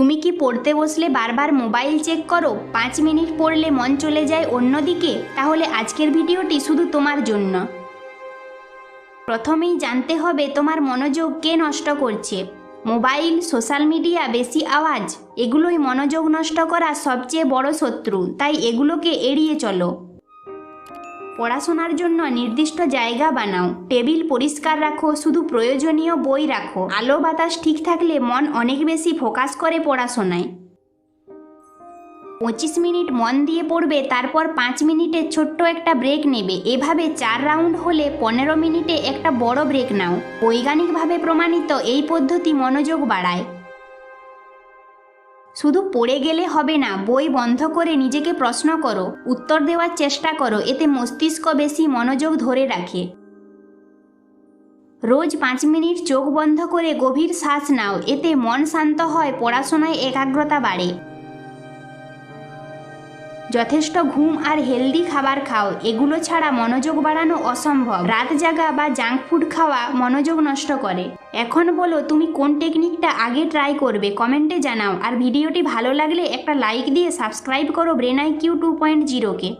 তুমি কি পড়তে বসলে বারবার মোবাইল চেক করো? 5 মিনিট পড়লে মন চলে যায় অন্যদিকে? তাহলে আজকের ভিডিওটি শুধু তোমার জন্য। প্রথমেই জানতে হবে তোমার মনোযোগ কে নষ্ট করছে। মোবাইল, সোশ্যাল মিডিয়া, বেশি আওয়াজ, এগুলোই মনোযোগ নষ্ট করা সবচেয়ে বড় শত্রু, তাই এগুলোকে এড়িয়ে চলো। পড়াশোনার জন্য নির্দিষ্ট জায়গা বানাও, টেবিল পরিষ্কার রাখো, শুধু প্রয়োজনীয় বই রাখো। আলো বাতাস ঠিক থাকলে মন অনেক বেশি ফোকাস করে পড়াশোনায়। 25 মিনিট মন দিয়ে পড়বে, তারপর 5 মিনিটের ছোট্ট একটা ব্রেক নেবে। এভাবে 4 রাউন্ড হলে 15 মিনিটে একটা বড় ব্রেক নাও। বৈজ্ঞানিকভাবে প্রমাণিত এই পদ্ধতি মনোযোগ বাড়ায়। শুধু পড়ে গেলে হবে না, বই বন্ধ করে নিজেকে প্রশ্ন করো, উত্তর দেওয়ার চেষ্টা করো, এতে মস্তিষ্ক বেশি মনোযোগ ধরে রাখে। রোজ 5 মিনিট চোখ বন্ধ করে গভীর শ্বাস নাও, এতে মন শান্ত হয়, পড়াশোনায় একাগ্রতা বাড়ে। যথেষ্ট ঘুম আর হেলদি খাবার খাও, এগুলো ছাড়া মনোযোগ বাড়ানো অসম্ভব। রাত জাগা বা জাঙ্ক ফুড খাওয়া মনোযোগ নষ্ট করে। এখন বলো তুমি কোন টেকনিকটা আগে ট্রাই করবে, কমেন্টে জানাও। আর ভিডিওটি ভালো লাগলে একটা লাইক দিয়ে সাবস্ক্রাইব করো ব্রেন IQ 2.0 কে।